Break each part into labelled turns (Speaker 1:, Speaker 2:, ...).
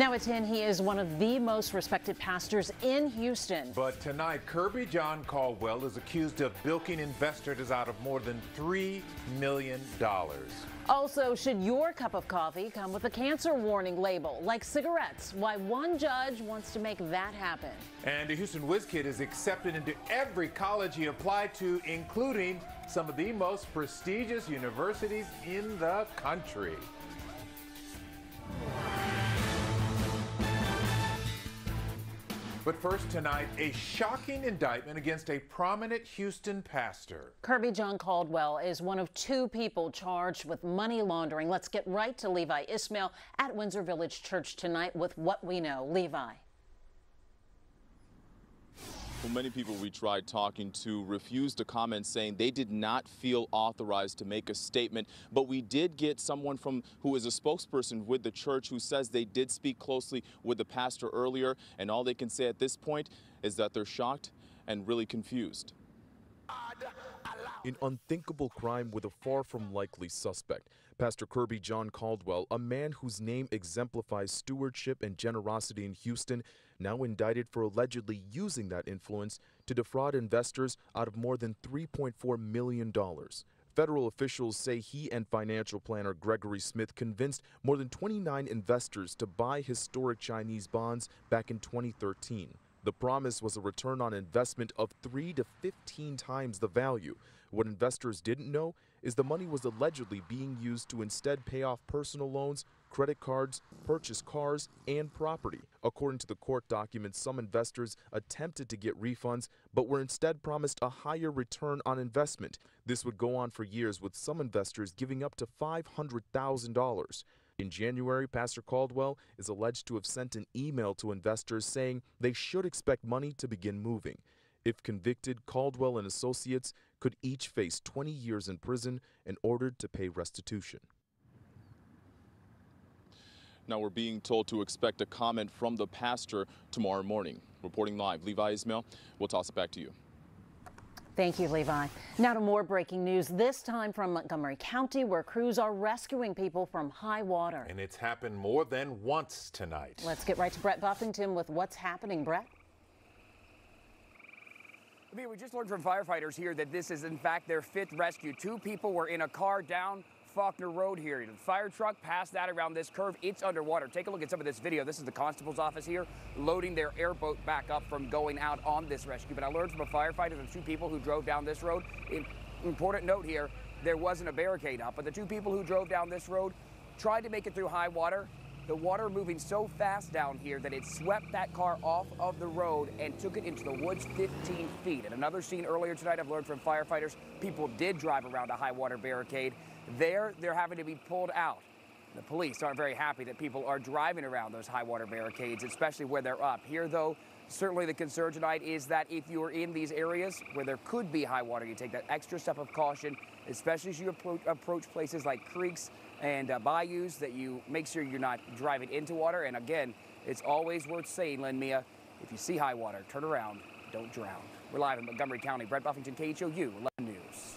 Speaker 1: Now at 10, he is one of the most respected pastors in Houston.
Speaker 2: But tonight, Kirby John Caldwell is accused of bilking investors out of more than $3 million.
Speaker 1: Also, should your cup of coffee come with a cancer warning label, like cigarettes? Why one judge wants to make that happen.
Speaker 2: And the Houston Whiz Kid is accepted into every college he applied to, including some of the most prestigious universities in the country. But first tonight, a shocking indictment against a prominent Houston pastor.
Speaker 1: Kirby John Caldwell is one of two people charged with money laundering. Let's get right to Levi Ismail at Windsor Village Church tonight with what we know. Levi.
Speaker 3: Well, many people we tried talking to refused to comment, saying they did not feel authorized to make a statement. But we did get someone who is a spokesperson with the church who says they did speak closely with the pastor earlier, and all they can say at this point is that they're shocked and really confused.
Speaker 4: An unthinkable crime with a far from likely suspect. Pastor Kirby John Caldwell, a man whose name exemplifies stewardship and generosity in Houston, now indicted for allegedly using that influence to defraud investors out of more than $3.4 million. Federal officials say he and financial planner Gregory Smith convinced more than 29 investors to buy historic Chinese bonds back in 2013. The promise was a return on investment of 3 to 15 times the value. What investors didn't know is the money was allegedly being used to instead pay off personal loans, credit cards, purchase cars, and property. According to the court documents, some investors attempted to get refunds, but were instead promised a higher return on investment. This would go on for years, with some investors giving up to $500,000. In January, Pastor Caldwell is alleged to have sent an email to investors saying they should expect money to begin moving. If convicted, Caldwell and associates could each face 20 years in prison and ordered to pay restitution.
Speaker 3: Now we're being told to expect a comment from the pastor tomorrow morning. Reporting live, Levi Ismail, we'll toss it back to you.
Speaker 1: Thank you, Levi. Now to more breaking news, this time from Montgomery County, where crews are rescuing people from high water.
Speaker 2: And it's happened more than once tonight.
Speaker 1: Let's get right to Brett Buffington with what's happening. Brett?
Speaker 5: We just learned from firefighters here that this is in fact their 5th rescue. 2 people were in a car down Faulkner Road here. The fire truck passed that around this curve. It's underwater. Take a look at some of this video. This is the constable's office here loading their airboat back up from going out on this rescue. But I learned from a firefighter the 2 people who drove down this road. Important note here, there wasn't a barricade up, but the 2 people who drove down this road tried to make it through high water. The water moving so fast down here that it swept that car off of the road and took it into the woods 15 feet. And another scene earlier tonight, I've learned from firefighters, people did drive around a high water barricade. They're having to be pulled out. The police aren't very happy that people are driving around those high water barricades, especially where they're up. Here, though, certainly the concern tonight is that if you are in these areas where there could be high water, you take that extra step of caution, especially as you approach places like creeks and bayous, that you make sure you're not driving into water. And again, it's always worth saying, Len Mia, if you see high water, turn around, don't drown. We're live in Montgomery County. Brett Buffington, KHOU 11 News.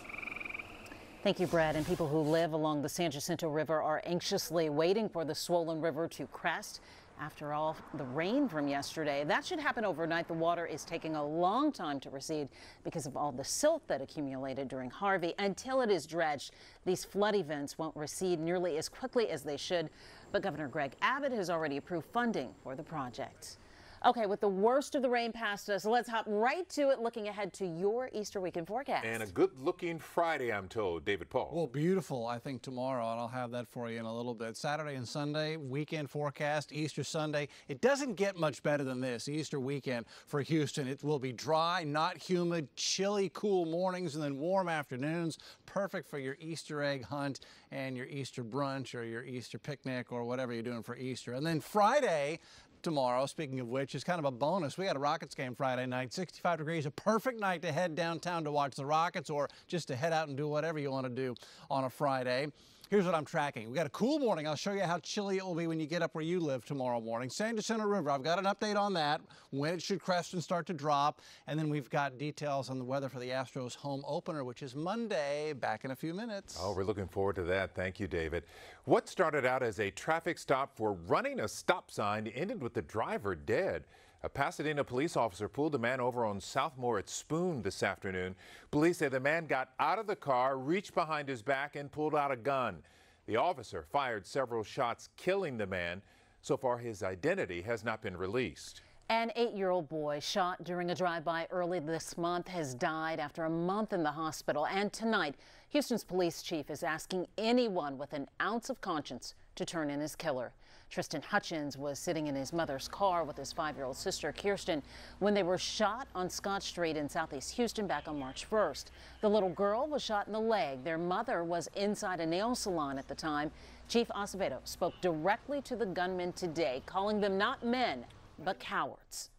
Speaker 1: Thank you, Brad. And people who live along the San Jacinto River are anxiously waiting for the swollen river to crest. After all, the rain from yesterday, that should happen overnight. The water is taking a long time to recede because of all the silt that accumulated during Harvey. Until it is dredged, these flood events won't recede nearly as quickly as they should. But Governor Greg Abbott has already approved funding for the project. Okay, with the worst of the rain past us, let's hop right to it, looking ahead to your Easter weekend forecast.
Speaker 2: And a good-looking Friday, I'm told. David Paul.
Speaker 6: Well, beautiful, I think, tomorrow, and I'll have that for you in a little bit. Saturday and Sunday, weekend forecast, Easter Sunday. It doesn't get much better than this, Easter weekend for Houston. It will be dry, not humid, chilly, cool mornings, and then warm afternoons. Perfect for your Easter egg hunt and your Easter brunch or your Easter picnic or whatever you're doing for Easter. And then Friday, tomorrow, speaking of which, is kind of a bonus. We got a Rockets game Friday night, 65 degrees, a perfect night to head downtown to watch the Rockets or just to head out and do whatever you want to do on a Friday. Here's what I'm tracking. We got a cool morning. I'll show you how chilly it will be when you get up where you live tomorrow morning. San Jacinto River, I've got an update on that, when it should crest and start to drop. And then we've got details on the weather for the Astros home opener, which is Monday. Back in a few minutes.
Speaker 2: Oh, we're looking forward to that. Thank you, David. What started out as a traffic stop for running a stop sign ended with the driver dead. A Pasadena police officer pulled a man over on Southmore at Spoon this afternoon. Police say the man got out of the car, reached behind his back, and pulled out a gun. The officer fired several shots, killing the man. So far, his identity has not been released. An 8-year-old boy shot during a drive-by early this month has died after a month in the hospital. And tonight, Houston's police chief is asking anyone with an ounce of conscience to turn in his killer. Tristan Hutchins was sitting in his mother's car with his 5-year-old sister, Kirsten, when they were shot on Scott Street in Southeast Houston back on March 1st. The little girl was shot in the leg. Their mother was inside a nail salon at the time. Chief Acevedo spoke directly to the gunmen today, calling them not men, but cowards.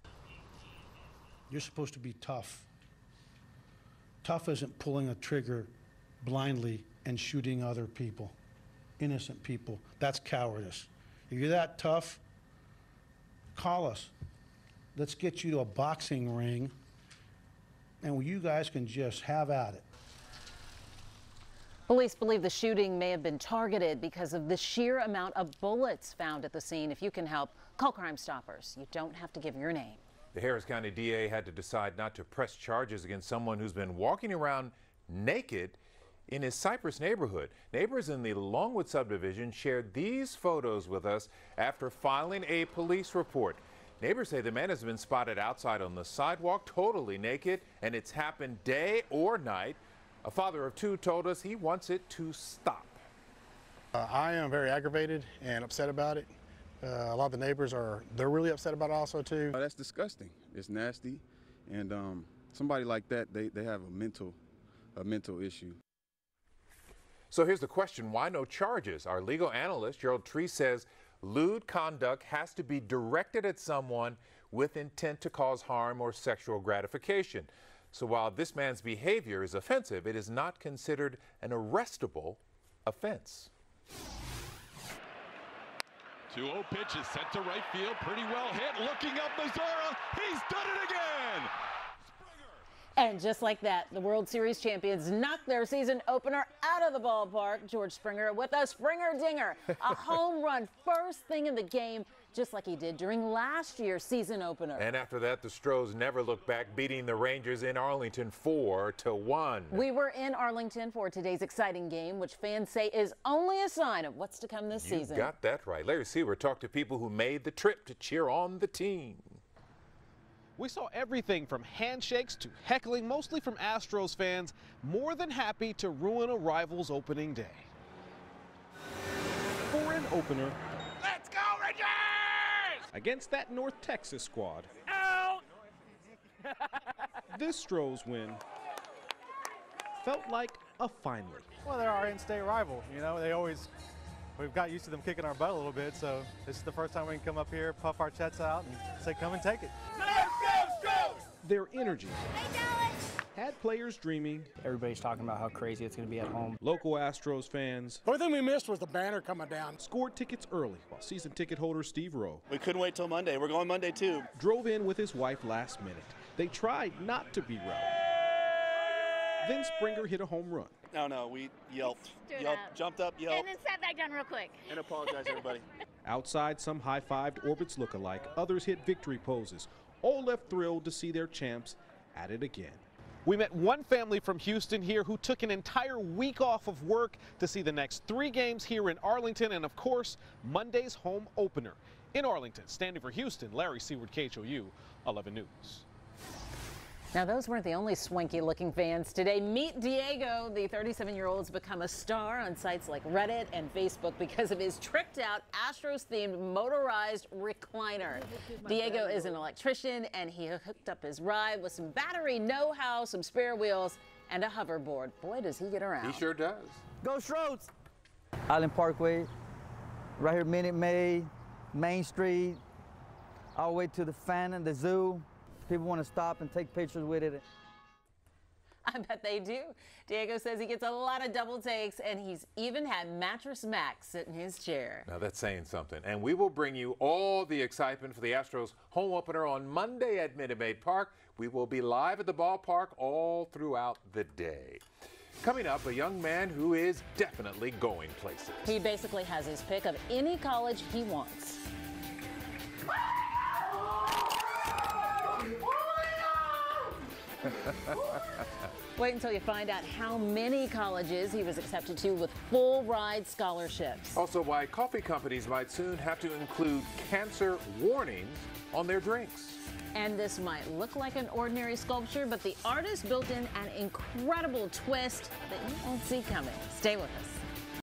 Speaker 7: You're supposed to be tough. Tough isn't pulling a trigger blindly and shooting other people, innocent people. That's cowardice. If you're that tough, call us. Let's get you to a boxing ring, and you guys can just have at it.
Speaker 1: Police believe the shooting may have been targeted because of the sheer amount of bullets found at the scene. If you can help, call Crime Stoppers. You don't have to give your name. The Harris County DA had to decide not to press charges against someone who's been walking around naked in his Cypress neighborhood. Neighbors in the Longwood subdivision shared these photos with us after filing a police report. Neighbors say the man has been spotted outside on the sidewalk, totally naked, and it's happened day or night. A father of 2 told us he wants it to stop.
Speaker 8: I am very aggravated and upset about it. A lot of the neighbors they're really upset about it also too.
Speaker 9: That's disgusting. It's nasty, and somebody like that, they have a mental issue.
Speaker 2: So here's the question, why no charges? Our legal analyst, Gerald Tree, says lewd conduct has to be directed at someone with intent to cause harm or sexual gratification. So while this man's behavior is offensive, it is not considered an arrestable offense.
Speaker 10: 2-0 pitch is sent to right field, pretty well hit, looking up Mazzara, he's done it again!
Speaker 1: And just like that, the World Series champions knocked their season opener out of the ballpark. George Springer with a Springer dinger, a home run first thing in the game, just like he did during last year's season opener.
Speaker 2: And after that, the Astros never looked back, beating the Rangers in Arlington 4-1.
Speaker 1: We were in Arlington for today's exciting game, which fans say is only a sign of what's to come this season.
Speaker 2: You got that right. Larry Seward talked to people who made the trip to cheer on the team.
Speaker 11: We saw everything from handshakes to heckling, mostly from Astros fans, more than happy to ruin a rival's opening day. For an opener,
Speaker 5: Let's go, Rangers!
Speaker 11: against that North Texas squad,
Speaker 5: Out!
Speaker 11: this Astros win felt like a finally.
Speaker 12: Well, they're our in-state rival. You know, we've got used to them kicking our butt a little bit, so this is the first time we can come up here, puff our chests out, and say, come and take it.
Speaker 11: Their energy had players dreaming.
Speaker 13: Everybody's talking about how crazy it's going to be at home.
Speaker 11: Local Astros fans.
Speaker 8: The only thing we missed was the banner coming down.
Speaker 11: Scored tickets early, while season ticket holder Steve Rowe.
Speaker 14: We couldn't wait till Monday. We're going Monday too.
Speaker 11: Drove in with his wife last minute. They tried not to be rowdy. Then Springer hit a home run.
Speaker 14: No, we yelped. Jumped up, yelped.
Speaker 15: And then sat back down real quick.
Speaker 14: And apologized, everybody.
Speaker 11: Outside, some high-fived Orbits look-alike. Others hit victory poses. All left thrilled to see their champs at it again. We met one family from Houston here who took an entire week off of work to see the next 3 games here in Arlington and, of course, Monday's home opener. In Arlington, standing for Houston, Larry Seward, KHOU 11 News.
Speaker 1: Now, those weren't the only swanky-looking fans today. Meet Diego. The 37-year-old's become a star on sites like Reddit and Facebook because of his tricked-out Astros-themed motorized recliner. Diego is an electrician, and he hooked up his ride with some battery know-how, some spare wheels, and a hoverboard. Boy, does he get around.
Speaker 2: He sure does.
Speaker 16: Go Astros! Island Parkway, right here, Minute Maid, Main Street, all the way to the Fountain, the zoo. People want to stop and take pictures with it.
Speaker 1: I bet they do. Diego says he gets a lot of double takes, and he's even had Mattress Mac sit in his chair.
Speaker 2: Now that's saying something. And we will bring you all the excitement for the Astros home opener on Monday at Minute Maid Park. We will be live at the ballpark all throughout the day. Coming up, a young man who is definitely going places.
Speaker 1: He basically has his pick of any college he wants. Wait until you find out how many colleges he was accepted to with full ride scholarships.
Speaker 2: Also, why coffee companies might soon have to include cancer warnings on their drinks.
Speaker 1: And this might look like an ordinary sculpture, but the artist built in an incredible twist that you won't see coming. Stay with us.